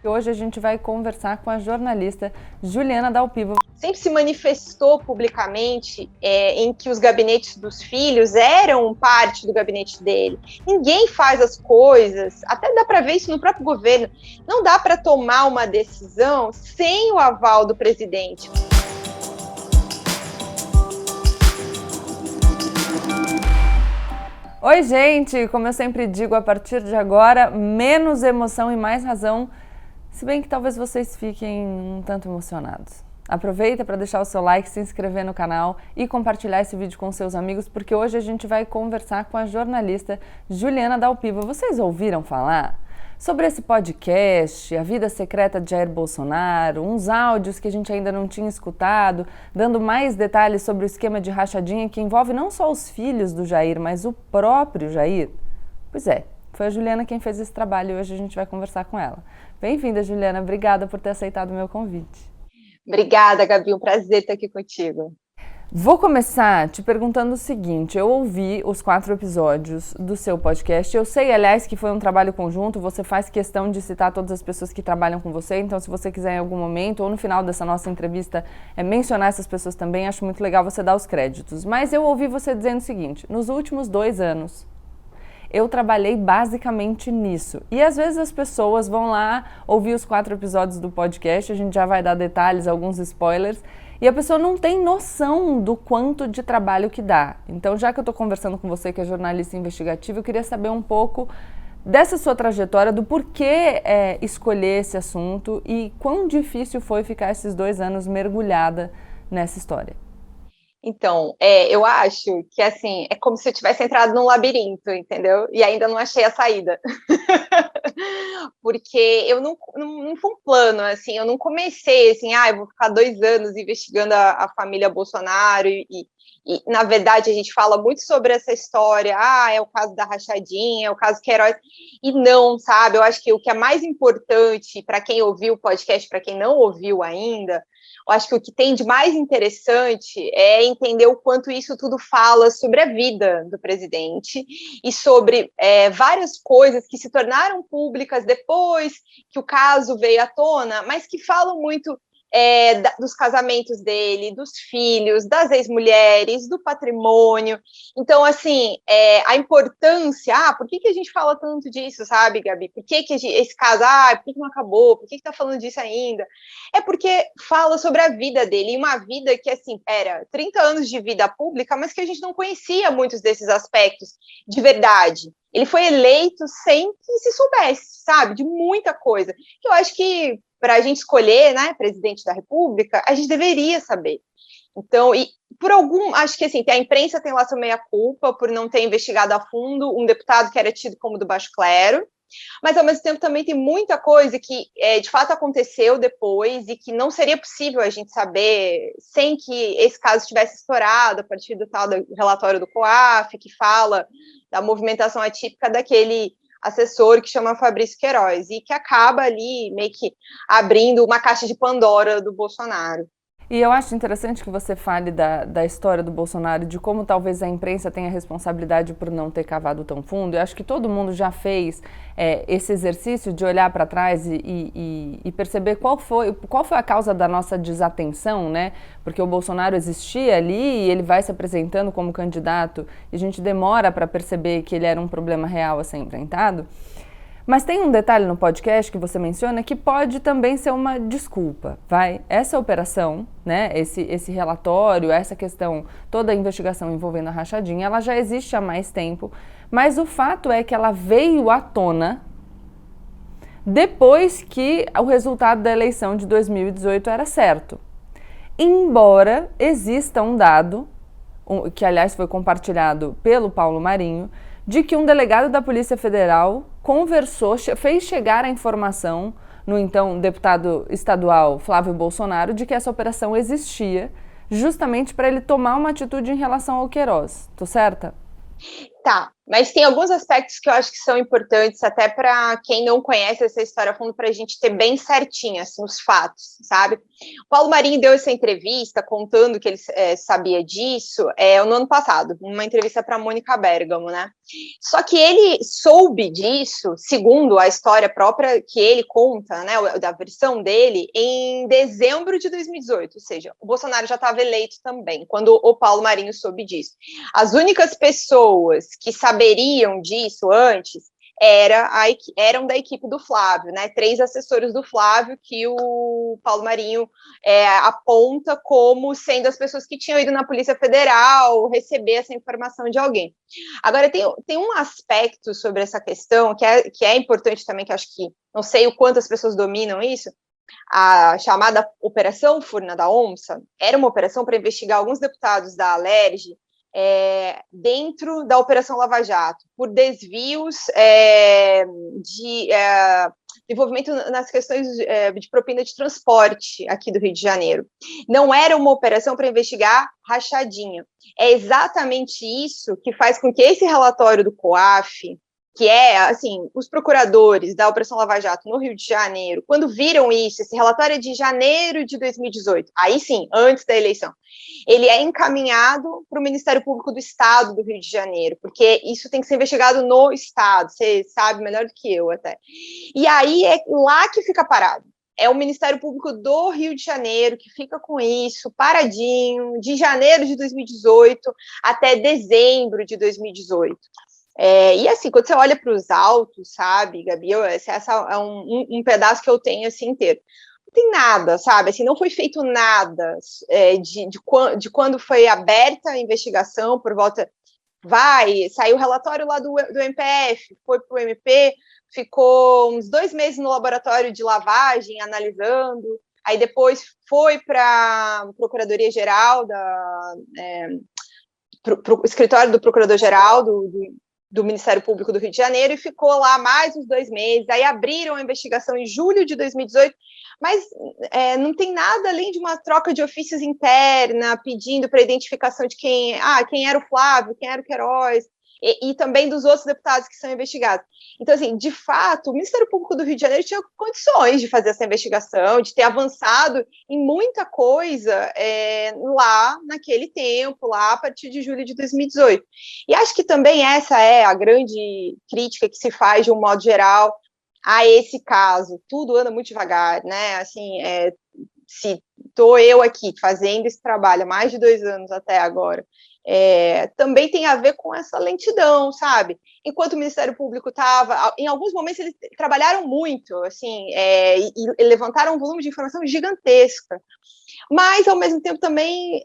Hoje a gente vai conversar com a jornalista Juliana Dal Piva. Sempre se manifestou publicamente em que os gabinetes dos filhos eram parte do gabinete dele. Ninguém faz as coisas, até dá para ver isso no próprio governo. Não dá para tomar uma decisão sem o aval do presidente. Oi, gente! Como eu sempre digo, a partir de agora, menos emoção e mais razão, se bem que talvez vocês fiquem um tanto emocionados. Aproveita para deixar o seu like, se inscrever no canal e compartilhar esse vídeo com seus amigos, porque hoje a gente vai conversar com a jornalista Juliana Dal Piva. Vocês ouviram falar sobre esse podcast, a vida secreta de Jair Bolsonaro, uns áudios que a gente ainda não tinha escutado, dando mais detalhes sobre o esquema de rachadinha que envolve não só os filhos do Jair, mas o próprio Jair? Pois é, foi a Juliana quem fez esse trabalho e hoje a gente vai conversar com ela. Bem-vinda, Juliana. Obrigada por ter aceitado o meu convite. Obrigada, Gabi. Um prazer estar aqui contigo. Vou começar te perguntando o seguinte: eu ouvi os 4 episódios do seu podcast. Eu sei, aliás, que foi um trabalho conjunto. Você faz questão de citar todas as pessoas que trabalham com você. Então, se você quiser em algum momento ou no final dessa nossa entrevista mencionar essas pessoas também, acho muito legal você dar os créditos. Mas eu ouvi você dizendo o seguinte: nos últimos 2 anos, eu trabalhei basicamente nisso. E às vezes as pessoas vão lá ouvir os 4 episódios do podcast, a gente já vai dar detalhes, alguns spoilers, e a pessoa não tem noção do quanto de trabalho que dá. Então, já que eu estou conversando com você, que é jornalista investigativa, eu queria saber um pouco dessa sua trajetória, do porquê escolher esse assunto e quão difícil foi ficar esses 2 anos mergulhada nessa história. Então, eu acho que, assim, é como se eu tivesse entrado num labirinto, entendeu? E ainda não achei a saída. Porque eu não foi um plano, assim, eu não comecei, assim, eu vou ficar 2 anos investigando a família Bolsonaro e, na verdade, a gente fala muito sobre essa história, é o caso da rachadinha, é o caso Queiroz, e não, sabe? Eu acho que o que é mais importante para quem ouviu o podcast, para quem não ouviu ainda, eu acho que o que tem de mais interessante é entender o quanto isso tudo fala sobre a vida do presidente e sobre várias coisas que se tornaram públicas depois que o caso veio à tona, mas que falam muito dos casamentos dele, dos filhos, das ex-mulheres, do patrimônio. Então, assim, a importância, por que a gente fala tanto disso, sabe, Gabi? Por que esse caso, por que não acabou? Por que tá falando disso ainda? É porque fala sobre a vida dele, e uma vida que, assim, era 30 anos de vida pública, mas que a gente não conhecia muitos desses aspectos de verdade. Ele foi eleito sem que se soubesse, sabe, de muita coisa. Que eu acho que para a gente escolher, né, presidente da República, a gente deveria saber. Então, e por acho que assim, a imprensa tem lá sua meia-culpa por não ter investigado a fundo um deputado que era tido como do baixo clero, mas ao mesmo tempo também tem muita coisa que de fato aconteceu depois e que não seria possível a gente saber sem que esse caso tivesse estourado a partir do tal do relatório do COAF, que fala da movimentação atípica daquele assessor que chama Fabrício Queiroz e que acaba ali meio que abrindo uma caixa de Pandora do Bolsonaro. E eu acho interessante que você fale da história do Bolsonaro, de como talvez a imprensa tenha responsabilidade por não ter cavado tão fundo. Eu acho que todo mundo já fez esse exercício de olhar para trás e perceber qual foi a causa da nossa desatenção, né? Porque o Bolsonaro existia ali e ele vai se apresentando como candidato e a gente demora para perceber que ele era um problema real a ser enfrentado. Mas tem um detalhe no podcast que você menciona que pode também ser uma desculpa, vai? Essa operação, né, esse relatório, essa questão, toda a investigação envolvendo a rachadinha, ela já existe há mais tempo, mas o fato é que ela veio à tona depois que o resultado da eleição de 2018 era certo. Embora exista um dado, que aliás foi compartilhado pelo Paulo Marinho, de que um delegado da Polícia Federal fez chegar a informação no então deputado estadual Flávio Bolsonaro de que essa operação existia, justamente para ele tomar uma atitude em relação ao Queiroz. Tô certa? Tá, Mas tem alguns aspectos que eu acho que são importantes, até para quem não conhece essa história a fundo, para a gente ter bem certinho assim, os fatos, sabe? O Paulo Marinho deu essa entrevista contando que ele sabia disso no ano passado, uma entrevista para a Mônica Bergamo, né? Só que ele soube disso, segundo a história própria que ele conta, né, da versão dele, em dezembro de 2018, ou seja, o Bolsonaro já estava eleito também, quando o Paulo Marinho soube disso. As únicas pessoas que saberiam disso antes eram da equipe do Flávio, né? 3 assessores do Flávio que o Paulo Marinho aponta como sendo as pessoas que tinham ido na Polícia Federal receber essa informação de alguém. Agora, tem um aspecto sobre essa questão que é importante também, que acho que não sei o quanto as pessoas dominam isso. A chamada Operação Furna da Onça era uma operação para investigar alguns deputados da Alerj dentro da Operação Lava Jato, por desvios de envolvimento nas questões de propina de transporte aqui do Rio de Janeiro. Não era uma operação para investigar rachadinha. É exatamente isso que faz com que esse relatório do COAF, que assim, os procuradores da Operação Lava Jato no Rio de Janeiro, quando viram isso, esse relatório é de janeiro de 2018, aí sim, antes da eleição, ele é encaminhado para o Ministério Público do Estado do Rio de Janeiro, porque isso tem que ser investigado no Estado, você sabe melhor do que eu até. E aí é lá que fica parado. É o Ministério Público do Rio de Janeiro que fica com isso, paradinho, de janeiro de 2018 até dezembro de 2018. E assim, quando você olha para os autos, sabe, Gabi, essa é um pedaço que eu tenho assim inteiro. Não tem nada, sabe, assim, não foi feito nada de quando foi aberta a investigação, por volta, saiu o relatório lá do MPF, foi para o MP, ficou uns 2 meses no laboratório de lavagem, analisando, aí depois foi para a Procuradoria-Geral, para o escritório do Procurador-Geral do Ministério Público do Rio de Janeiro e ficou lá mais uns 2 meses, aí abriram a investigação em julho de 2018, mas não tem nada além de uma troca de ofícios interna, pedindo para identificação de quem era o Flávio, quem era o Queiroz, e também dos outros deputados que são investigados. Então, assim, de fato, o Ministério Público do Rio de Janeiro tinha condições de fazer essa investigação, de ter avançado em muita coisa lá naquele tempo, lá a partir de julho de 2018. E acho que também essa é a grande crítica que se faz, de um modo geral, a esse caso. Tudo anda muito devagar, né? Assim, se estou eu aqui fazendo esse trabalho há mais de 2 anos até agora, também tem a ver com essa lentidão, sabe? Enquanto o Ministério Público estava, em alguns momentos eles trabalharam muito, assim, e levantaram um volume de informação gigantesca, mas ao mesmo tempo também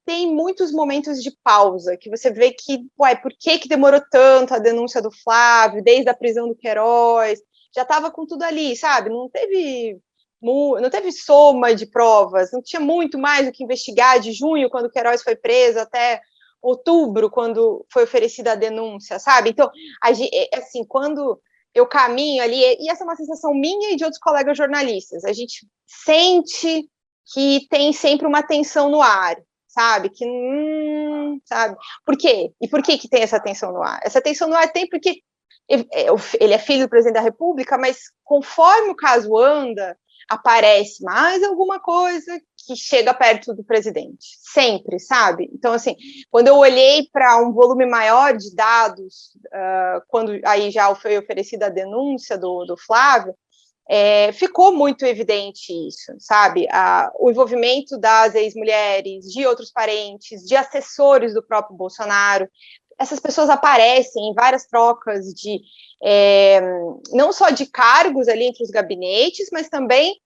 tem muitos momentos de pausa, que você vê que, por que demorou tanto a denúncia do Flávio, desde a prisão do Queiroz, já estava com tudo ali, sabe? Não teve soma de provas, não tinha muito mais o que investigar de junho, quando o Queiroz foi preso, até outubro, quando foi oferecida a denúncia, sabe? Então, assim, quando eu caminho ali, e essa é uma sensação minha e de outros colegas jornalistas, a gente sente que tem sempre uma tensão no ar, sabe? Sabe? Por quê? E por que tem essa tensão no ar? Essa tensão no ar tem porque ele é filho do presidente da República, mas conforme o caso anda, aparece mais alguma coisa que chega perto do presidente, sempre, sabe? Então, assim, quando eu olhei para um volume maior de dados, quando aí já foi oferecida a denúncia do Flávio, ficou muito evidente isso, sabe? O envolvimento das ex-mulheres, de outros parentes, de assessores do próprio Bolsonaro. Essas pessoas aparecem em várias trocas não só de cargos ali entre os gabinetes, mas também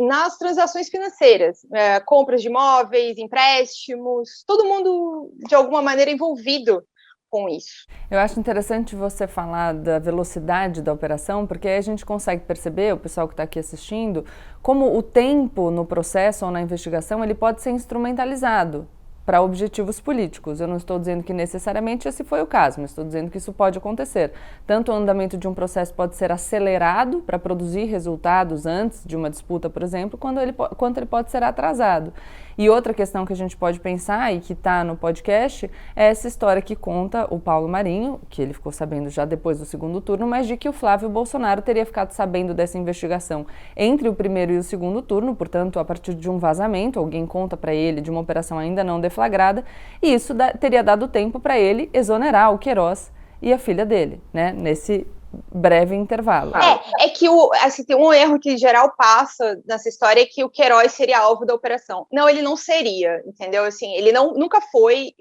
nas transações financeiras, compras de imóveis, empréstimos, todo mundo de alguma maneira envolvido com isso. Eu acho interessante você falar da velocidade da operação, porque aí a gente consegue perceber, o pessoal que está aqui assistindo, como o tempo no processo ou na investigação ele pode ser instrumentalizado. para objetivos políticos. Eu não estou dizendo que necessariamente esse foi o caso, mas estou dizendo que isso pode acontecer. Tanto o andamento de um processo pode ser acelerado para produzir resultados antes de uma disputa, por exemplo, quanto ele pode ser atrasado. E outra questão que a gente pode pensar, e que está no podcast, é essa história que conta o Paulo Marinho, que ele ficou sabendo já depois do segundo turno, mas de que o Flávio Bolsonaro teria ficado sabendo dessa investigação entre o primeiro e o segundo turno, portanto, a partir de um vazamento, alguém conta para ele de uma operação ainda não deflagrada, e isso teria dado tempo para ele exonerar o Queiroz e a filha dele, né, nesse breve intervalo. É que assim, tem um erro que geral passa nessa história, é que o Queiroz seria alvo da operação. Não, ele não seria, entendeu? Assim, ele nunca foi,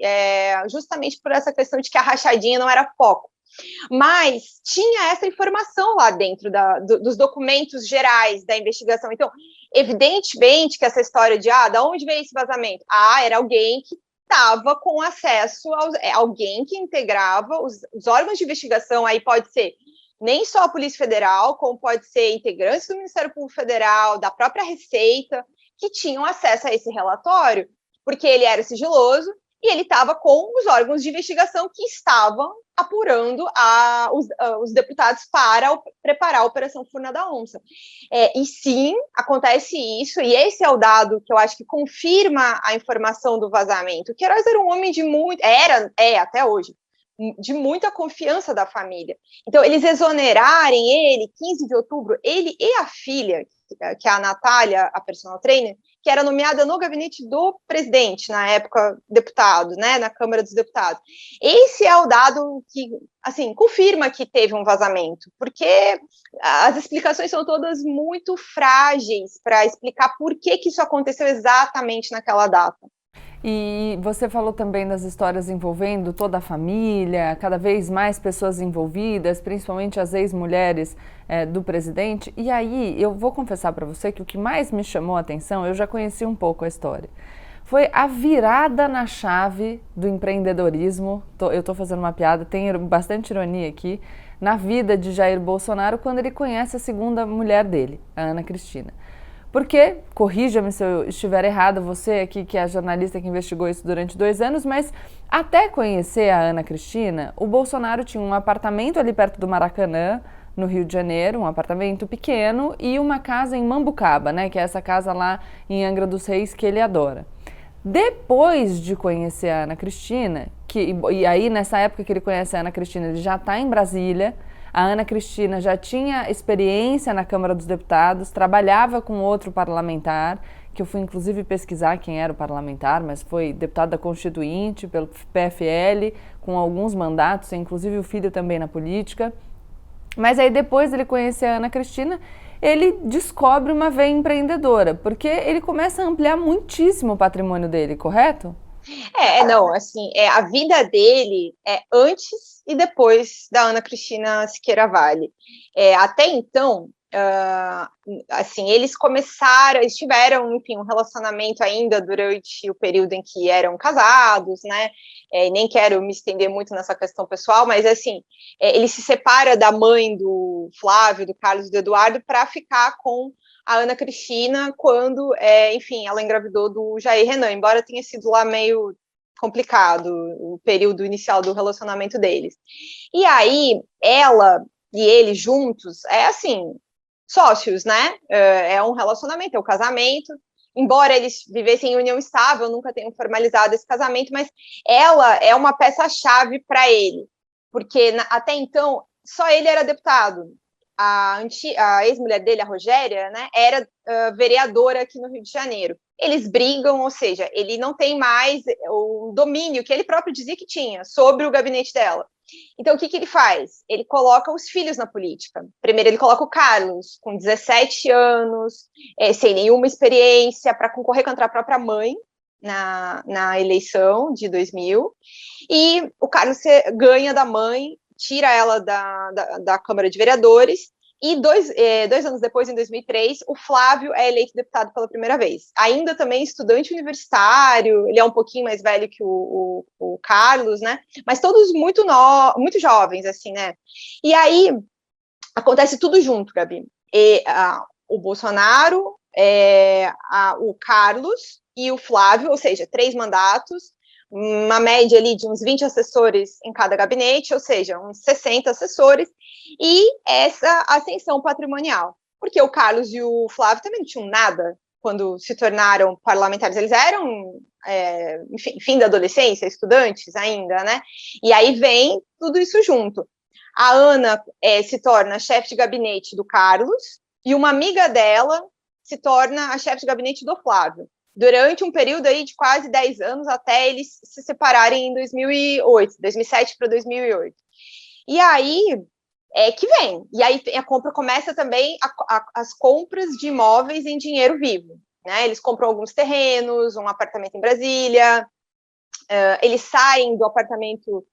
justamente por essa questão de que a rachadinha não era foco. Mas tinha essa informação lá dentro dos documentos gerais da investigação. Então, evidentemente que essa história de, da onde veio esse vazamento? Era alguém que estava com acesso alguém que integrava os órgãos de investigação, aí pode ser nem só a Polícia Federal, como pode ser integrantes do Ministério Público Federal, da própria Receita, que tinham acesso a esse relatório, porque ele era sigiloso e ele estava com os órgãos de investigação que estavam apurando os deputados para preparar a Operação Furna da Onça. E sim, acontece isso, e esse é o dado que eu acho que confirma a informação do vazamento. O Queiroz era um homem de até hoje, de muita confiança da família. Então, eles exonerarem ele, 15 de outubro, ele e a filha, que é a Natália, a personal trainer, que era nomeada no gabinete do presidente, na época, deputado, né, na Câmara dos Deputados. Esse é o dado que, assim, confirma que teve um vazamento, porque as explicações são todas muito frágeis para explicar por que isso aconteceu exatamente naquela data. E você falou também das histórias envolvendo toda a família, cada vez mais pessoas envolvidas, principalmente as ex-mulheres do presidente. E aí, eu vou confessar para você que o que mais me chamou a atenção, eu já conheci um pouco a história, foi a virada na chave do empreendedorismo. Eu estou fazendo uma piada, tem bastante ironia aqui, na vida de Jair Bolsonaro, quando ele conhece a segunda mulher dele, a Ana Cristina. Porque, corrija-me se eu estiver errado, você aqui que é a jornalista que investigou isso durante 2 anos, mas até conhecer a Ana Cristina, o Bolsonaro tinha um apartamento ali perto do Maracanã, no Rio de Janeiro, um apartamento pequeno, e uma casa em Mambucaba, né, que é essa casa lá em Angra dos Reis que ele adora. Depois de conhecer a Ana Cristina, e aí nessa época que ele conhece a Ana Cristina, ele já está em Brasília. A Ana Cristina já tinha experiência na Câmara dos Deputados, trabalhava com outro parlamentar, que eu fui inclusive pesquisar quem era o parlamentar, mas foi deputado da Constituinte, pelo PFL, com alguns mandatos, inclusive o filho também na política. Mas aí depois ele conhecer a Ana Cristina, ele descobre uma veia empreendedora, porque ele começa a ampliar muitíssimo o patrimônio dele, correto? Não, assim, a vida dele é antes e depois da Ana Cristina Siqueira Vale. Até então, assim, eles tiveram, enfim, um relacionamento ainda durante o período em que eram casados, né? Nem quero me estender muito nessa questão pessoal, mas, assim, ele se separa da mãe do Flávio, do Carlos e do Eduardo para ficar com a Ana Cristina quando, enfim, ela engravidou do Jair Renan, embora tenha sido lá meio complicado o período inicial do relacionamento deles. E aí, ela e ele juntos, assim, sócios, né? É um relacionamento, é um casamento. Embora eles vivessem em união estável, nunca tenham formalizado esse casamento, mas ela é uma peça-chave para ele, porque até então só ele era deputado. A ex-mulher dele, a Rogéria, né, era vereadora aqui no Rio de Janeiro. Eles brigam, ou seja, ele não tem mais o domínio que ele próprio dizia que tinha sobre o gabinete dela. Então, o que ele faz? Ele coloca os filhos na política. Primeiro, ele coloca o Carlos, com 17 anos, sem nenhuma experiência, para concorrer contra a própria mãe na eleição de 2000. E o Carlos ganha da mãe, tira ela da Câmara de Vereadores, e 2 anos depois, em 2003, o Flávio é eleito deputado pela primeira vez. Ainda também estudante universitário, ele é um pouquinho mais velho que o Carlos, né? Mas todos muito jovens, assim, né? E aí, acontece tudo junto, Gabi. O Bolsonaro o Carlos e o Flávio, ou seja, 3 mandatos, uma média ali de uns 20 assessores em cada gabinete, ou seja, uns 60 assessores, e essa ascensão patrimonial. Porque o Carlos e o Flávio também não tinham nada quando se tornaram parlamentares. Eles eram, enfim, fim da adolescência, estudantes ainda, né? E aí vem tudo isso junto. A Ana se torna chefe de gabinete do Carlos, e uma amiga dela se torna a chefe de gabinete do Flávio, durante um período aí de quase 10 anos, até eles se separarem em 2007 para 2008. E aí que vem. E aí a compra começa também as compras de imóveis em dinheiro vivo, né? Eles compram alguns terrenos, um apartamento em Brasília, eles saem do apartamento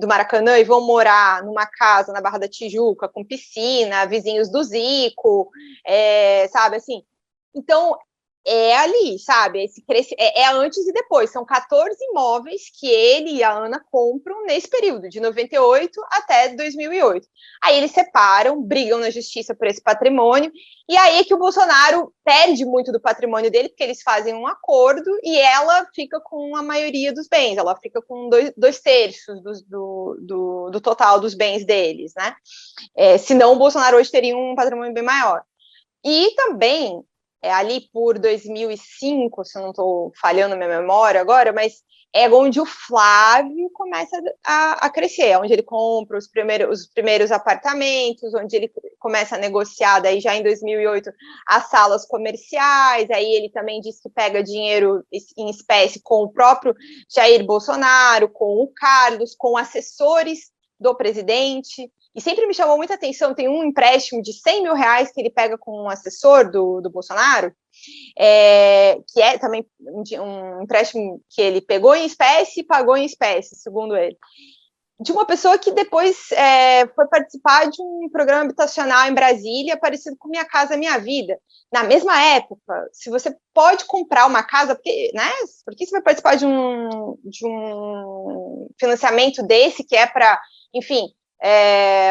do Maracanã e vão morar numa casa na Barra da Tijuca, com piscina, vizinhos do Zico, sabe, assim. Então, ali, sabe, é antes e depois, são 14 imóveis que ele e a Ana compram nesse período, de 98 até 2008. Aí eles separam, brigam na justiça por esse patrimônio, e aí é que o Bolsonaro perde muito do patrimônio dele, porque eles fazem um acordo e ela fica com a maioria dos bens, ela fica com 2/3 do total dos bens deles, né? Senão o Bolsonaro hoje teria um patrimônio bem maior. E também ali por 2005, se eu não estou falhando minha memória agora, mas é onde o Flávio começa a crescer, onde ele compra os primeiros apartamentos, onde ele começa a negociar, daí já em 2008, as salas comerciais, aí ele também diz que pega dinheiro em espécie com o próprio Jair Bolsonaro, com o Carlos, com assessores do presidente. E sempre me chamou muita atenção, tem um empréstimo de 100 mil reais que ele pega com um assessor do Bolsonaro, que é também um empréstimo que ele pegou em espécie e pagou em espécie, segundo ele. De uma pessoa que depois foi participar de um programa habitacional em Brasília, parecido com Minha Casa Minha Vida. Na mesma época, se você pode comprar uma casa, porque você vai participar de um financiamento desse, que é para, enfim,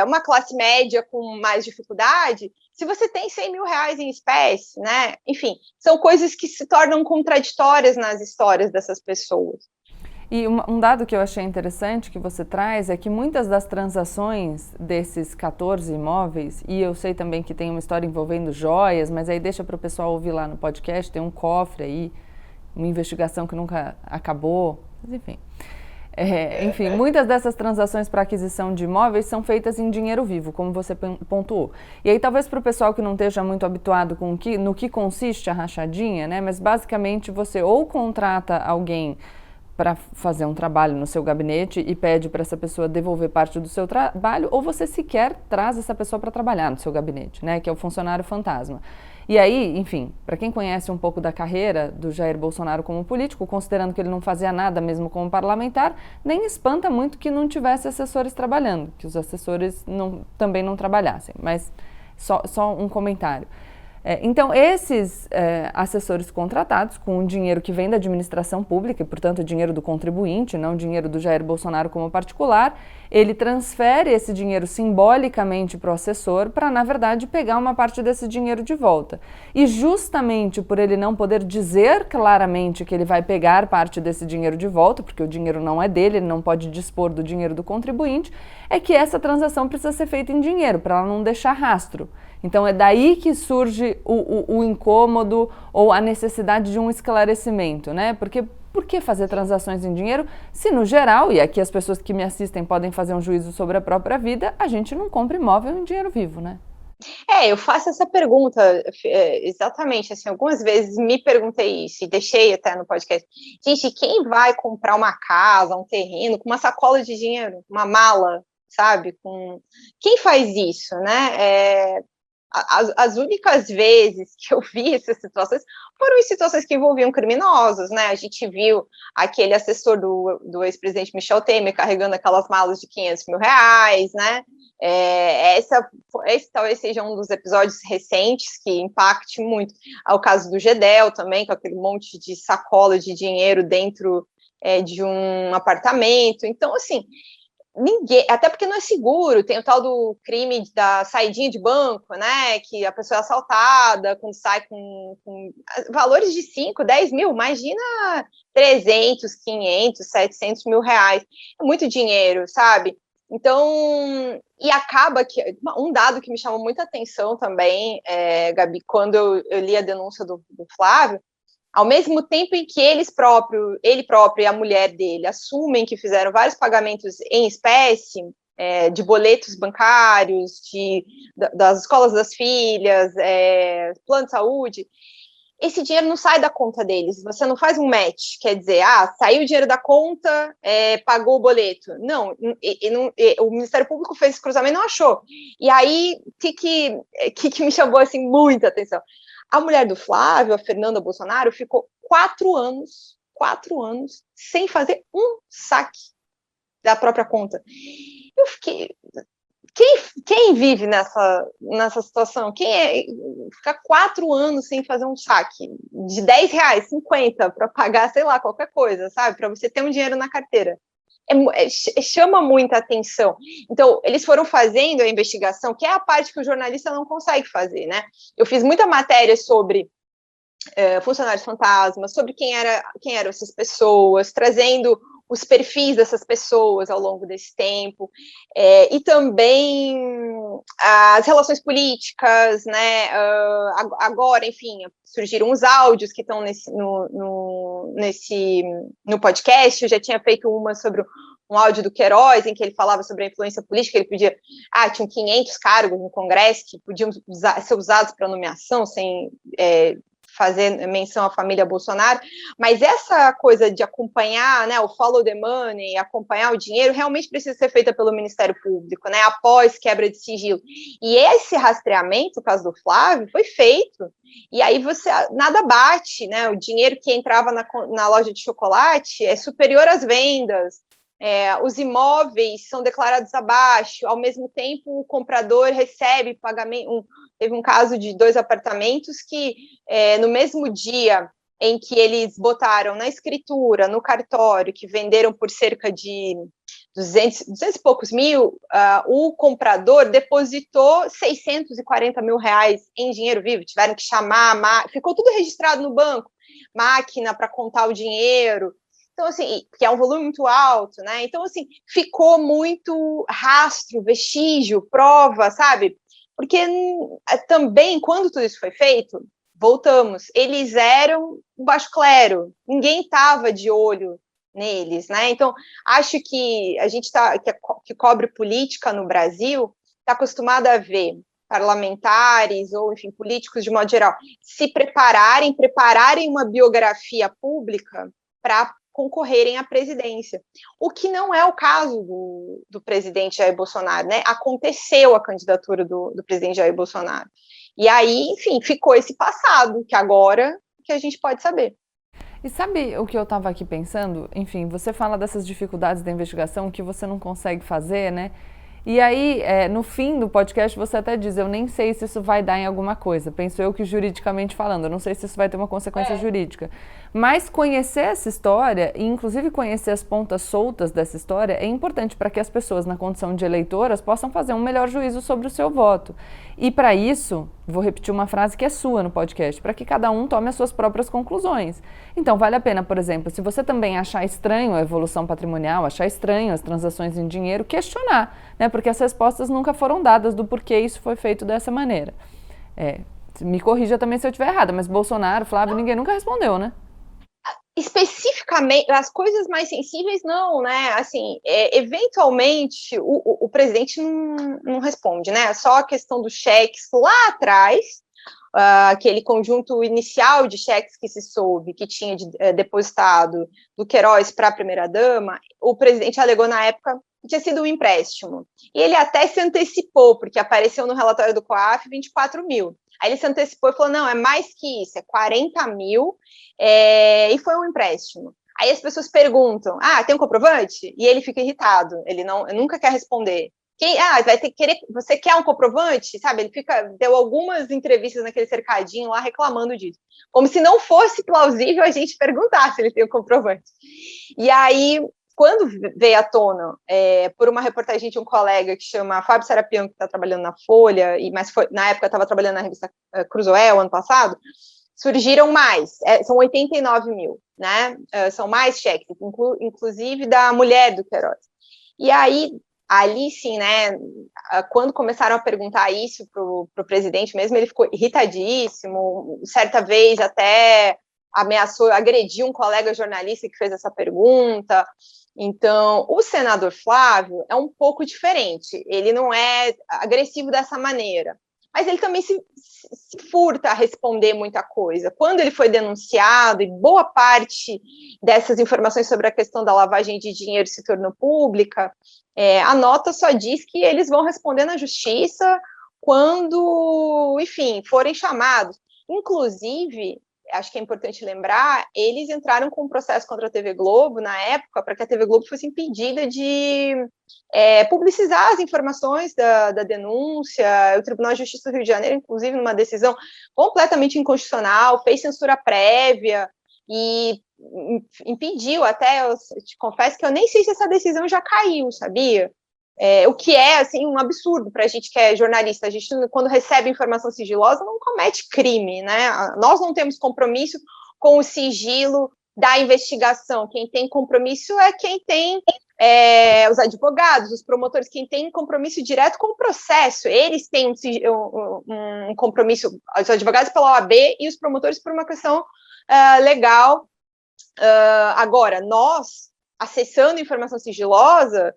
uma classe média com mais dificuldade, se você tem 100 mil reais em espécie, né? Enfim, são coisas que se tornam contraditórias nas histórias dessas pessoas. E um dado que eu achei interessante que você traz é que muitas das transações desses 14 imóveis, e eu sei também que tem uma história envolvendo joias, mas aí deixa para o pessoal ouvir lá no podcast, tem um cofre aí, uma investigação que nunca acabou, mas enfim. Enfim, muitas dessas transações para aquisição de imóveis são feitas em dinheiro vivo, como você pontuou. E aí talvez para o pessoal que não esteja muito habituado no que consiste a rachadinha, né? Mas basicamente você ou contrata alguém para fazer um trabalho no seu gabinete e pede para essa pessoa devolver parte do seu trabalho, ou você sequer traz essa pessoa para trabalhar no seu gabinete, né? Que é o funcionário fantasma. E aí, enfim, para quem conhece um pouco da carreira do Jair Bolsonaro como político, considerando que ele não fazia nada mesmo como parlamentar, nem espanta muito que não tivesse assessores trabalhando, que os assessores também não trabalhassem, mas só um comentário. Então, esses assessores contratados, com o dinheiro que vem da administração pública, e, portanto, dinheiro do contribuinte, não dinheiro do Jair Bolsonaro como particular, ele transfere esse dinheiro simbolicamente para o assessor para, na verdade, pegar uma parte desse dinheiro de volta. E justamente por ele não poder dizer claramente que ele vai pegar parte desse dinheiro de volta, porque o dinheiro não é dele, ele não pode dispor do dinheiro do contribuinte, é que essa transação precisa ser feita em dinheiro, para ela não deixar rastro. Então, é daí que surge o incômodo ou a necessidade de um esclarecimento, né? Porque por que fazer transações em dinheiro se, no geral, e aqui as pessoas que me assistem podem fazer um juízo sobre a própria vida, a gente não compra imóvel em dinheiro vivo, né? Eu faço essa pergunta exatamente, assim, algumas vezes me perguntei isso e deixei até no podcast. Gente, quem vai comprar uma casa, um terreno com uma sacola de dinheiro, uma mala, sabe? Quem faz isso, né? As únicas vezes que eu vi essas situações foram em situações que envolviam criminosos, né? A gente viu aquele assessor do ex-presidente Michel Temer carregando aquelas malas de 500 mil reais, né? Esse talvez seja um dos episódios recentes que impacte muito. O caso do Gedel também, com aquele monte de sacola de dinheiro dentro de um apartamento. Então, assim, ninguém, até porque não é seguro, tem o tal do crime da saidinha de banco, né, que a pessoa é assaltada quando sai com valores de 5, 10 mil, imagina 300, 500, 700 mil reais, é muito dinheiro, sabe? Então, e acaba que, um dado que me chamou muita atenção também, Gabi, quando eu li a denúncia do Flávio, ao mesmo tempo em que ele próprio e a mulher dele assumem que fizeram vários pagamentos em espécie, de boletos bancários, das escolas das filhas, plano de saúde, esse dinheiro não sai da conta deles, você não faz um match, quer dizer, saiu o dinheiro da conta, pagou o boleto. Não, o Ministério Público fez esse cruzamento e não achou. E aí, o que me chamou assim, muita atenção? A mulher do Flávio, a Fernanda Bolsonaro, ficou 4 anos sem fazer um saque da própria conta. Eu fiquei... Quem vive nessa situação? Ficar 4 anos sem fazer um saque de R$10, 50, para pagar, sei lá, qualquer coisa, sabe? Para você ter um dinheiro na carteira. Chama muita atenção. Então, eles foram fazendo a investigação, que é a parte que o jornalista não consegue fazer, né? Eu fiz muita matéria sobre funcionários fantasmas, sobre quem eram essas pessoas, trazendo os perfis dessas pessoas ao longo desse tempo, e também as relações políticas, né? Agora, enfim, surgiram os áudios que estão no podcast. Eu já tinha feito uma sobre um áudio do Queiroz, em que ele falava sobre a influência política. Ele pedia, tinham 500 cargos no Congresso que podiam ser usados para nomeação, sem fazer menção à família Bolsonaro, mas essa coisa de acompanhar, né, o follow the money, acompanhar o dinheiro, realmente precisa ser feita pelo Ministério Público, né, após quebra de sigilo. E esse rastreamento, o caso do Flávio, foi feito, e aí nada bate, né, o dinheiro que entrava na loja de chocolate é superior às vendas, os imóveis são declarados abaixo, ao mesmo tempo o comprador recebe pagamento. Teve um caso de 2 apartamentos que, no mesmo dia em que eles botaram na escritura, no cartório, que venderam por cerca de 200 e poucos mil, o comprador depositou 640 mil reais em dinheiro vivo, tiveram que chamar, ficou tudo registrado no banco, máquina para contar o dinheiro. Então, assim, que é um volume muito alto, né? Então, assim, ficou muito rastro, vestígio, prova, sabe? Porque também, quando tudo isso foi feito, voltamos, eles eram o baixo clero, ninguém estava de olho neles, né? Então, acho que a gente que cobre política no Brasil está acostumado a ver parlamentares ou, enfim, políticos de modo geral se prepararem uma biografia pública para concorrerem à presidência, o que não é o caso do presidente Jair Bolsonaro, né? Aconteceu a candidatura do presidente Jair Bolsonaro. E aí, enfim, ficou esse passado, que agora que a gente pode saber. E sabe o que eu estava aqui pensando? Enfim, você fala dessas dificuldades da investigação que você não consegue fazer, né? E aí, no fim do podcast, você até diz, eu nem sei se isso vai dar em alguma coisa. Penso eu que juridicamente falando, eu não sei se isso vai ter uma consequência jurídica. Mas conhecer essa história, e inclusive conhecer as pontas soltas dessa história, é importante para que as pessoas, na condição de eleitoras, possam fazer um melhor juízo sobre o seu voto. E para isso, vou repetir uma frase que é sua no podcast, para que cada um tome as suas próprias conclusões. Então, vale a pena, por exemplo, se você também achar estranho a evolução patrimonial, achar estranho as transações em dinheiro, questionar, né? Porque as respostas nunca foram dadas do porquê isso foi feito dessa maneira. Me corrija também se eu estiver errada, mas Bolsonaro, Flávio, ninguém nunca respondeu, né? Especificamente, as coisas mais sensíveis não, né? Assim, eventualmente o presidente não responde, né? Só a questão dos cheques lá atrás, aquele conjunto inicial de cheques que se soube que tinha depositado do Queiroz para a primeira-dama, o presidente alegou na época que tinha sido um empréstimo. E ele até se antecipou, porque apareceu no relatório do COAF 24 mil. Aí ele se antecipou e falou, não, é mais que isso, é 40 mil, e foi um empréstimo. Aí as pessoas perguntam, tem um comprovante? E ele fica irritado, ele nunca quer responder. Vai ter que querer, você quer um comprovante? Sabe, ele deu algumas entrevistas naquele cercadinho lá reclamando disso. Como se não fosse plausível a gente perguntar se ele tem um comprovante. E aí quando veio à tona, por uma reportagem de um colega que chama Fábio Serapião, que está trabalhando na Folha, mas na época estava trabalhando na revista Cruzoé, ano passado, surgiram mais, são 89 mil, né? São mais cheques, inclusive da mulher do Queiroz. E aí, ali sim, né, quando começaram a perguntar isso para o presidente mesmo, ele ficou irritadíssimo, certa vez até ameaçou, agrediu um colega jornalista que fez essa pergunta. Então, o senador Flávio é um pouco diferente, ele não é agressivo dessa maneira, mas ele também se furta a responder muita coisa. Quando ele foi denunciado, e boa parte dessas informações sobre a questão da lavagem de dinheiro se tornou pública, a nota só diz que eles vão responder na justiça quando, enfim, forem chamados. Inclusive, acho que é importante lembrar, eles entraram com um processo contra a TV Globo, na época, para que a TV Globo fosse impedida de publicizar as informações da denúncia. O Tribunal de Justiça do Rio de Janeiro, inclusive, numa decisão completamente inconstitucional, fez censura prévia e impediu até, eu te confesso que eu nem sei se essa decisão já caiu, sabia? O que é, assim, um absurdo para a gente que é jornalista. A gente, quando recebe informação sigilosa, não comete crime, né? Nós não temos compromisso com o sigilo da investigação. Quem tem compromisso é quem tem os advogados, os promotores, quem tem compromisso direto com o processo. Eles têm um compromisso, os advogados pela OAB e os promotores por uma questão legal. Agora, nós, acessando informação sigilosa,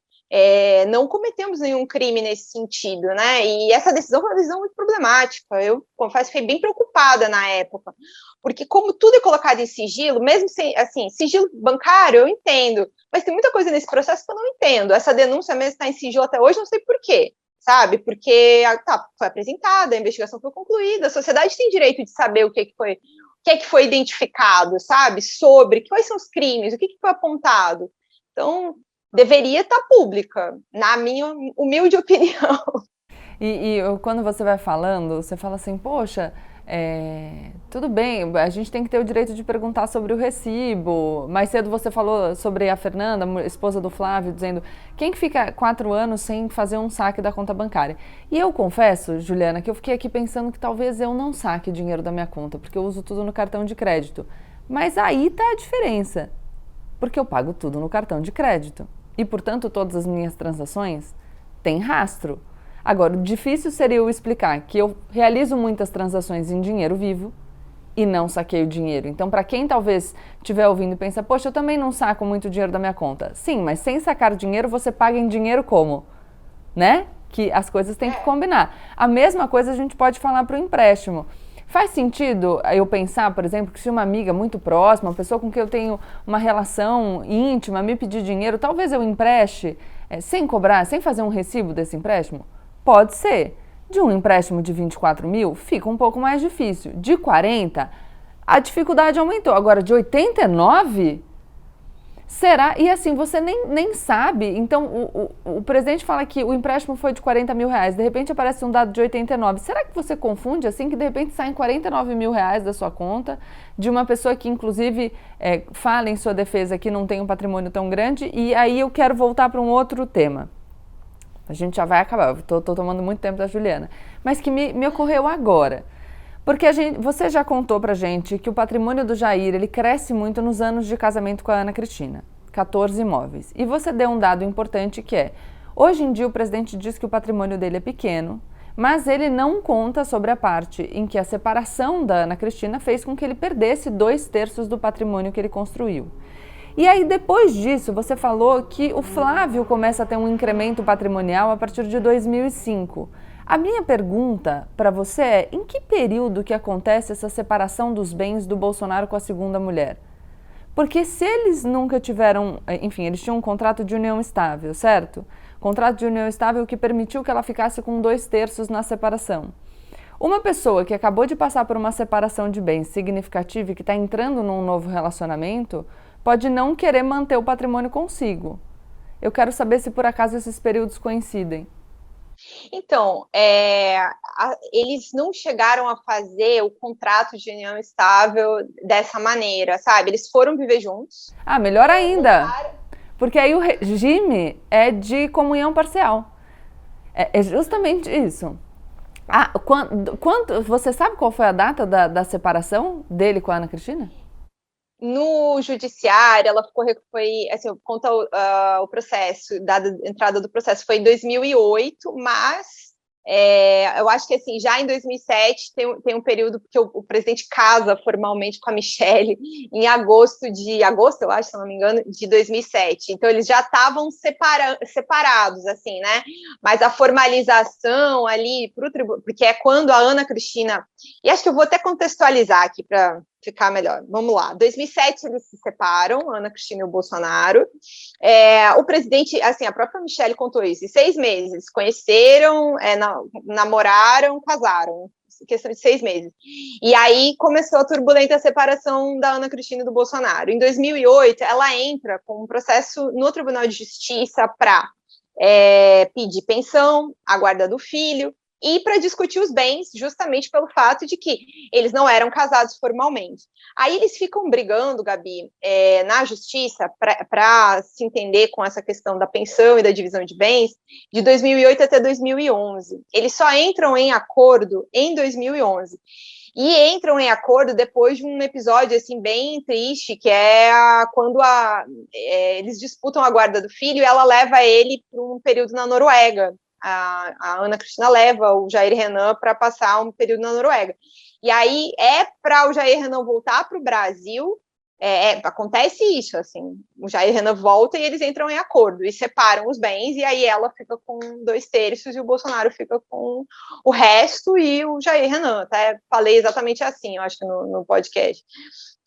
não cometemos nenhum crime nesse sentido, né? E essa decisão foi uma decisão muito problemática. Eu confesso que fiquei bem preocupada na época, porque como tudo é colocado em sigilo, mesmo sem, assim, sigilo bancário, eu entendo, mas tem muita coisa nesse processo que eu não entendo. Essa denúncia mesmo está em sigilo até hoje, não sei por quê, sabe? Porque foi apresentada, a investigação foi concluída, a sociedade tem direito de saber o que foi identificado, sabe? Sobre quais são os crimes, o que foi apontado. Então, deveria estar pública, na minha humilde opinião. E quando você vai falando, você fala assim, poxa, tudo bem, a gente tem que ter o direito de perguntar sobre o recibo. Mais cedo você falou sobre a Fernanda, esposa do Flávio, dizendo quem que fica 4 anos sem fazer um saque da conta bancária? E eu confesso, Juliana, que eu fiquei aqui pensando que talvez eu não saque dinheiro da minha conta, porque eu uso tudo no cartão de crédito. Mas aí tá a diferença, porque eu pago tudo no cartão de crédito. E, portanto, todas as minhas transações têm rastro. Agora, o difícil seria eu explicar que eu realizo muitas transações em dinheiro vivo e não saqueio dinheiro. Então, para quem talvez estiver ouvindo e pensa, poxa, eu também não saco muito dinheiro da minha conta. Sim, mas sem sacar dinheiro, você paga em dinheiro como? Né? Que as coisas têm que combinar. A mesma coisa a gente pode falar para o empréstimo. Faz sentido eu pensar, por exemplo, que se uma amiga muito próxima, uma pessoa com quem eu tenho uma relação íntima, me pedir dinheiro, talvez eu empreste sem cobrar, sem fazer um recibo desse empréstimo? Pode ser. De um empréstimo de 24 mil, fica um pouco mais difícil. De 40, a dificuldade aumentou. Agora, de 89... Será? E assim, você nem sabe. Então, o presidente fala que o empréstimo foi de 40 mil reais. De repente aparece um dado de 89. Será que você confunde assim, que de repente saem 49 mil reais da sua conta, de uma pessoa que inclusive fala em sua defesa que não tem um patrimônio tão grande? E aí eu quero voltar para um outro tema. A gente já vai acabar, estou tomando muito tempo da Juliana. Mas que me ocorreu agora. Porque você já contou pra gente que o patrimônio do Jair, ele cresce muito nos anos de casamento com a Ana Cristina, 14 imóveis. E você deu um dado importante que hoje em dia o presidente diz que o patrimônio dele é pequeno, mas ele não conta sobre a parte em que a separação da Ana Cristina fez com que ele perdesse 2/3 do patrimônio que ele construiu. E aí depois disso você falou que o Flávio começa a ter um incremento patrimonial a partir de 2005. A minha pergunta para você é, em que período que acontece essa separação dos bens do Bolsonaro com a segunda mulher? Porque se eles nunca tiveram, enfim, eles tinham um contrato de união estável, certo? Contrato de união estável que permitiu que ela ficasse com 2/3 na separação. Uma pessoa que acabou de passar por uma separação de bens significativa e que está entrando num novo relacionamento, pode não querer manter o patrimônio consigo. Eu quero saber se por acaso esses períodos coincidem. Então, eles não chegaram a fazer o contrato de união estável dessa maneira, sabe? Eles foram viver juntos. Ah, melhor ainda. Porque aí o regime é de comunhão parcial. É justamente isso. Você sabe qual foi a data da separação dele com a Ana Cristina? No judiciário, ela foi assim, conta o processo, dada a entrada do processo, foi em 2008, mas eu acho que assim, já em 2007 tem um período que o presidente casa formalmente com a Michelle em agosto, eu acho, se não me engano, de 2007. Então eles já estavam separados, assim, né? Mas a formalização ali para o tribunal, porque é quando a Ana Cristina, e acho que eu vou até contextualizar aqui para ficar melhor. Vamos lá. 2007 eles se separam, Ana Cristina e o Bolsonaro. O presidente, assim, a própria Michelle contou isso, em 6 meses, conheceram, namoraram, casaram, questão de 6 meses. E aí começou a turbulenta separação da Ana Cristina e do Bolsonaro. Em 2008, ela entra com um processo no Tribunal de Justiça para pedir pensão, a guarda do filho, e para discutir os bens, justamente pelo fato de que eles não eram casados formalmente. Aí eles ficam brigando, Gabi, na justiça, para se entender com essa questão da pensão e da divisão de bens, de 2008 até 2011. Eles só entram em acordo em 2011. E entram em acordo depois de um episódio assim bem triste, que é quando eles disputam a guarda do filho e ela leva ele para um período na Noruega. A Ana Cristina leva o Jair Renan para passar um período na Noruega. E aí para o Jair Renan voltar para o Brasil, acontece isso, assim, o Jair Renan volta e eles entram em acordo e separam os bens, e aí ela fica com 2/3 e o Bolsonaro fica com o resto, e o Jair Renan, até falei exatamente assim, eu acho que no podcast.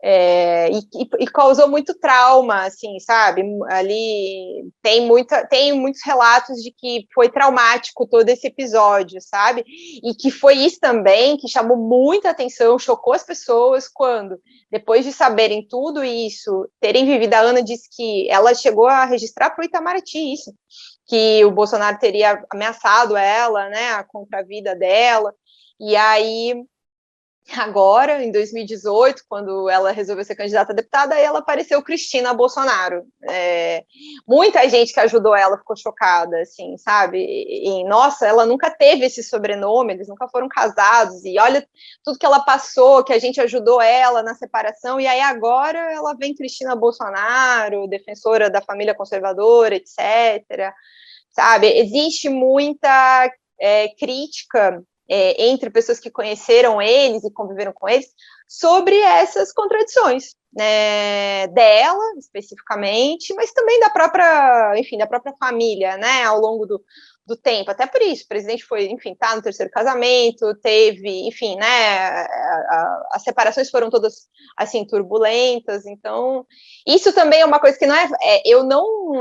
E causou muito trauma, assim, sabe? Ali tem muitos relatos de que foi traumático todo esse episódio, sabe? E que foi isso também que chamou muita atenção, chocou as pessoas quando, depois de saberem tudo isso, terem vivido, a Ana disse que ela chegou a registrar para o Itamaraty isso, que o Bolsonaro teria ameaçado ela, né, contra a vida dela, e aí agora, em 2018, quando ela resolveu ser candidata a deputada, aí ela apareceu Cristina Bolsonaro. Muita gente que ajudou ela ficou chocada, assim, sabe? E, nossa, ela nunca teve esse sobrenome, eles nunca foram casados, e olha tudo que ela passou, que a gente ajudou ela na separação, e aí agora ela vem Cristina Bolsonaro, defensora da família conservadora, etc. Sabe? Existe muita crítica entre pessoas que conheceram eles e conviveram com eles, sobre essas contradições, né, dela, especificamente, mas também da própria família, né, ao longo do tempo. Até por isso, o presidente foi, enfim, tá no 3º casamento, teve, enfim, né, as separações foram todas, assim, turbulentas, então, isso também é uma coisa que eu não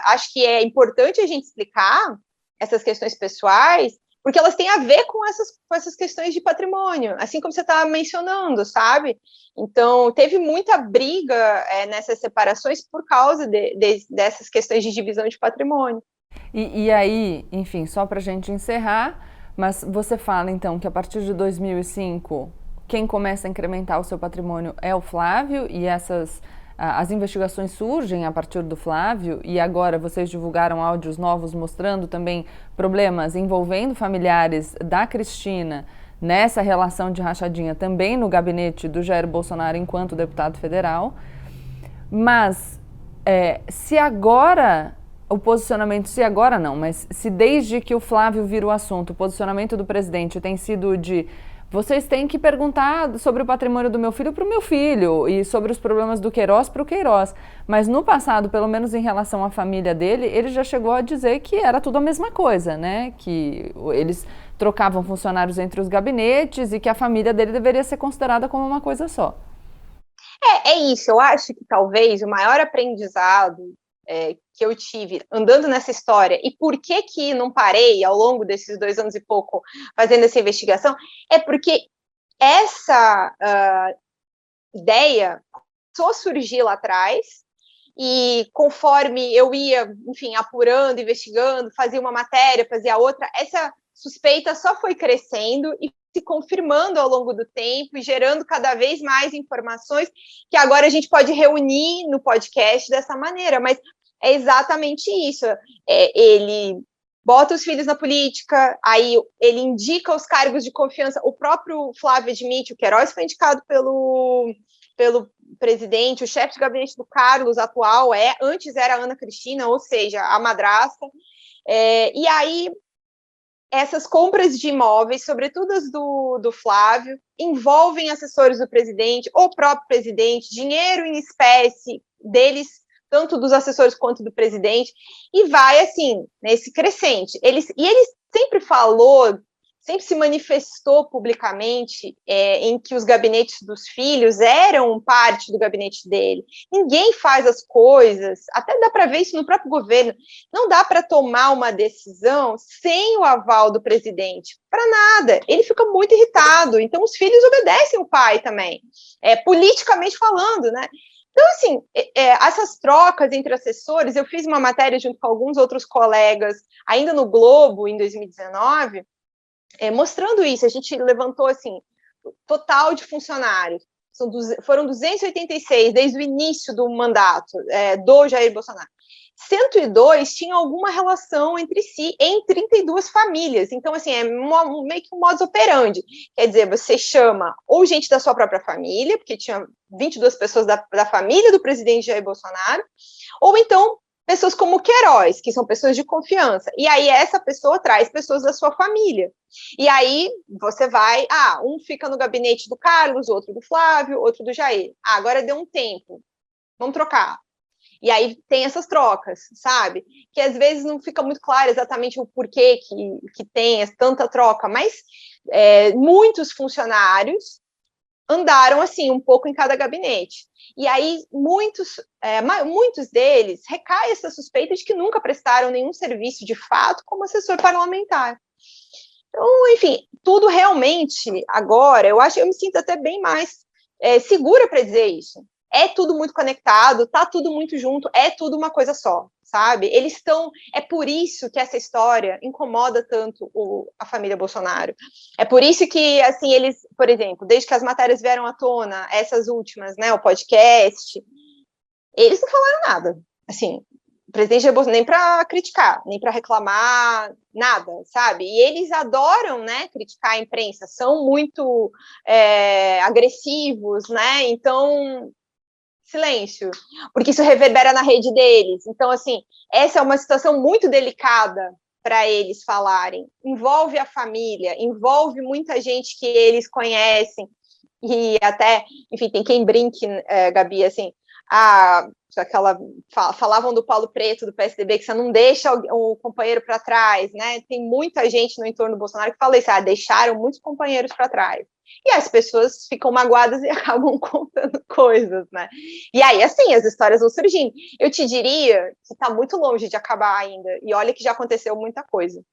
acho que é importante a gente explicar essas questões pessoais, porque elas têm a ver com essas questões de patrimônio, assim como você está mencionando, sabe? Então, teve muita briga nessas separações por causa dessas questões de divisão de patrimônio. E aí, enfim, só para a gente encerrar, mas você fala, então, que a partir de 2005, quem começa a incrementar o seu patrimônio é o Flávio, e as investigações surgem a partir do Flávio, e agora vocês divulgaram áudios novos mostrando também problemas envolvendo familiares da Cristina nessa relação de rachadinha também no gabinete do Jair Bolsonaro enquanto deputado federal. Mas se agora o posicionamento, mas se desde que o Flávio vira o assunto, o posicionamento do presidente tem sido de vocês têm que perguntar sobre o patrimônio do meu filho para o meu filho e sobre os problemas do Queiroz para o Queiroz. Mas no passado, pelo menos em relação à família dele, ele já chegou a dizer que era tudo a mesma coisa, né? Que eles trocavam funcionários entre os gabinetes e que a família dele deveria ser considerada como uma coisa só. É isso, eu acho que talvez o maior aprendizado que eu tive andando nessa história, e por que não parei ao longo desses 2 anos e pouco fazendo essa investigação, é porque essa ideia começou a surgir lá atrás, e conforme eu ia, enfim, apurando, investigando, fazia uma matéria, fazia outra, essa suspeita só foi crescendo e se confirmando ao longo do tempo e gerando cada vez mais informações que agora a gente pode reunir no podcast dessa maneira, mas é exatamente isso. Ele bota os filhos na política, aí ele indica os cargos de confiança. O próprio Flávio admite, o Queiroz foi indicado pelo presidente, o chefe de gabinete do Carlos atual antes era a Ana Cristina, ou seja, a madrasta. E aí essas compras de imóveis, sobretudo as do Flávio, envolvem assessores do presidente, o próprio presidente, dinheiro em espécie deles, tanto dos assessores quanto do presidente, e vai, assim, nesse crescente. Ele sempre sempre se manifestou publicamente em que os gabinetes dos filhos eram parte do gabinete dele. Ninguém faz as coisas, até dá para ver isso no próprio governo, não dá para tomar uma decisão sem o aval do presidente, para nada. Ele fica muito irritado, então os filhos obedecem o pai também, politicamente falando, né? Então, assim, essas trocas entre assessores, eu fiz uma matéria junto com alguns outros colegas, ainda no Globo, em 2019, mostrando isso. A gente levantou, assim, o total de funcionários. Foram 286 desde o início do mandato do Jair Bolsonaro. 102 tinham alguma relação entre si, em 32 famílias. Então, assim, meio que um modus operandi. Quer dizer, você chama ou gente da sua própria família, porque tinha 22 pessoas da família do presidente Jair Bolsonaro, ou então pessoas como o Queiroz, que são pessoas de confiança. E aí essa pessoa traz pessoas da sua família. E aí você vai, um fica no gabinete do Carlos, outro do Flávio, outro do Jair. Agora deu um tempo, vamos trocar. E aí tem essas trocas, sabe? Que às vezes não fica muito claro exatamente o porquê que tem tanta troca, mas muitos funcionários andaram assim, um pouco em cada gabinete. E aí muitos deles recaem essa suspeita de que nunca prestaram nenhum serviço de fato como assessor parlamentar. Então, enfim, tudo realmente agora, eu me sinto até bem mais segura para dizer isso. É tudo muito conectado, tá tudo muito junto, é tudo uma coisa só, sabe? É por isso que essa história incomoda tanto a família Bolsonaro. É por isso que, assim, eles, por exemplo, desde que as matérias vieram à tona, essas últimas, né, o podcast, eles não falaram nada, assim, o presidente Jair Bolsonaro, nem para criticar, nem para reclamar, nada, sabe? E eles adoram, né, criticar a imprensa, são muito agressivos, né? Então, silêncio, porque isso reverbera na rede deles. Então, assim, essa é uma situação muito delicada para eles falarem. Envolve a família, envolve muita gente que eles conhecem, e até, enfim, tem quem brinque, Gabi, assim, falavam do Paulo Preto, do PSDB, que você não deixa o companheiro para trás, né? Tem muita gente no entorno do Bolsonaro que fala isso, deixaram muitos companheiros para trás. E as pessoas ficam magoadas e acabam contando coisas, né? E aí, assim, as histórias vão surgindo. Eu te diria que está muito longe de acabar ainda. E olha que já aconteceu muita coisa.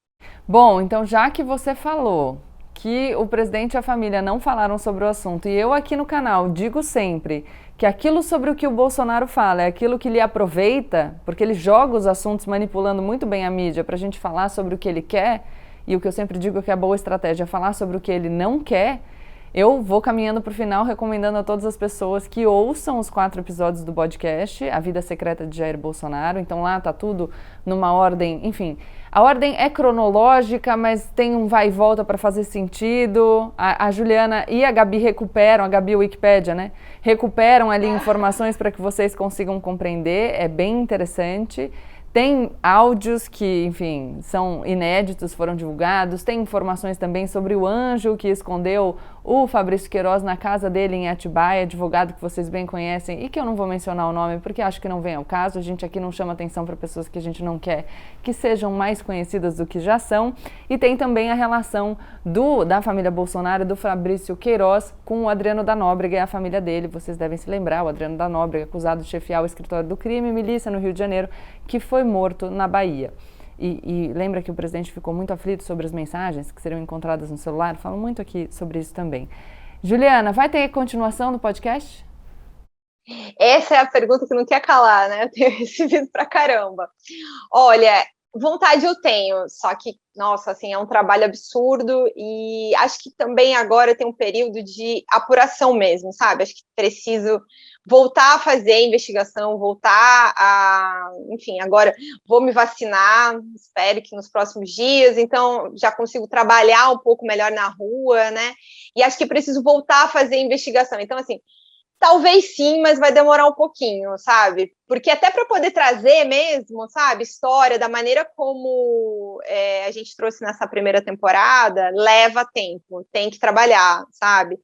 Bom, então já que você falou que o presidente e a família não falaram sobre o assunto, e eu aqui no canal digo sempre que aquilo sobre o que o Bolsonaro fala é aquilo que lhe aproveita, porque ele joga os assuntos manipulando muito bem a mídia para a gente falar sobre o que ele quer, e o que eu sempre digo que é a boa estratégia é falar sobre o que ele não quer. Eu vou caminhando para o final recomendando a todas as pessoas que ouçam os 4 episódios do podcast A Vida Secreta de Jair Bolsonaro. Então lá tá tudo numa ordem, enfim, a ordem é cronológica, mas tem um vai e volta para fazer sentido. A Juliana e a Gabi recuperam, a Gabi Wikipédia, né? Recuperam ali informações para que vocês consigam compreender, é bem interessante. Tem áudios que, enfim, são inéditos, foram divulgados. Tem informações também sobre o anjo que escondeu o Fabrício Queiroz na casa dele em Atibaia, advogado que vocês bem conhecem e que eu não vou mencionar o nome porque acho que não vem ao caso. A gente aqui não chama atenção para pessoas que a gente não quer que sejam mais conhecidas do que já são. E tem também a relação da família Bolsonaro, do Fabrício Queiroz, com o Adriano da Nóbrega e a família dele. Vocês devem se lembrar, o Adriano da Nóbrega, acusado de chefiar o escritório do crime, milícia no Rio de Janeiro, que foi morto na Bahia. E lembra que o presidente ficou muito aflito sobre as mensagens que seriam encontradas no celular? Falo muito aqui sobre isso também. Juliana, vai ter continuação do podcast? Essa é a pergunta que não quer calar, né? Eu tenho recebido pra caramba. Olha, Vontade eu tenho, só que, nossa, assim, é um trabalho absurdo e acho que também agora tem um período de apuração mesmo, sabe? Acho que preciso voltar a fazer investigação, voltar a... Enfim, agora vou me vacinar, espero que nos próximos dias, então já consigo trabalhar um pouco melhor na rua, né? E acho que preciso voltar a fazer investigação. Então, assim, talvez sim, mas vai demorar um pouquinho, sabe? Porque até para poder trazer mesmo, sabe, história da maneira como a gente trouxe nessa primeira temporada, leva tempo, tem que trabalhar, sabe?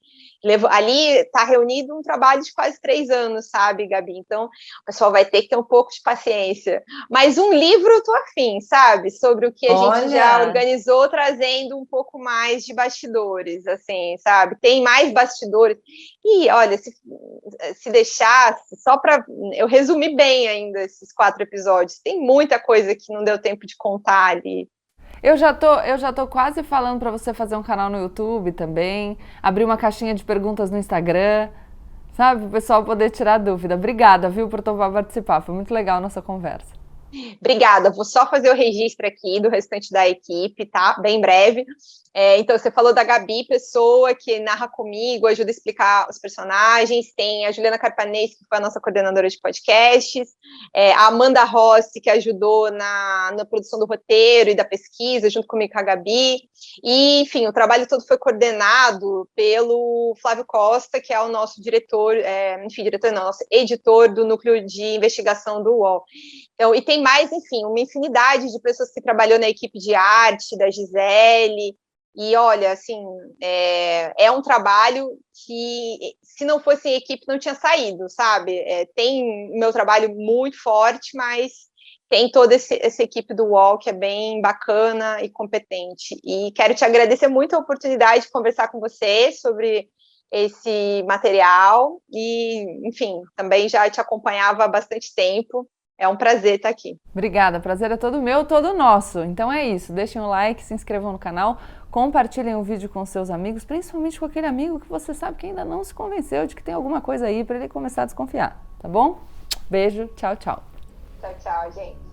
Ali está reunido um trabalho de quase 3 anos, sabe, Gabi? Então, o pessoal vai ter que ter um pouco de paciência. Mas um livro eu tô afim, sabe? Sobre o que a gente já organizou, trazendo um pouco mais de bastidores, assim, sabe? Tem mais bastidores. E, olha, se deixasse, só para... Eu resumi bem ainda esses 4 episódios. Tem muita coisa que não deu tempo de contar ali. Eu já tô quase falando para você fazer um canal no YouTube também, abrir uma caixinha de perguntas no Instagram, sabe? O pessoal poder tirar dúvida. Obrigada, viu, por topar participar. Foi muito legal a nossa conversa. Obrigada, vou só fazer o registro aqui do restante da equipe, tá? Bem breve. Então, você falou da Gabi, pessoa que narra comigo, ajuda a explicar os personagens. Tem a Juliana Carpanês, que foi a nossa coordenadora de podcasts. A Amanda Rossi, que ajudou na produção do roteiro e da pesquisa, junto comigo e com a Gabi. E, enfim, o trabalho todo foi coordenado pelo Flávio Costa, que é o nosso diretor, nosso editor do núcleo de investigação do UOL. Então, e tem mais, enfim, uma infinidade de pessoas que trabalhou na equipe de arte, da Gisele. E olha, assim, é um trabalho que, se não fosse a equipe, não tinha saído, sabe? Tem meu trabalho muito forte, mas tem toda essa equipe do UOL que é bem bacana e competente. E quero te agradecer muito a oportunidade de conversar com você sobre esse material. E, enfim, também já te acompanhava há bastante tempo. É um prazer estar aqui. Obrigada, prazer é todo meu, todo nosso. Então é isso, deixem um like, se inscrevam no canal, compartilhem o vídeo com seus amigos, principalmente com aquele amigo que você sabe que ainda não se convenceu de que tem alguma coisa aí para ele começar a desconfiar, tá bom? Beijo, tchau, tchau. Tchau, tchau, gente.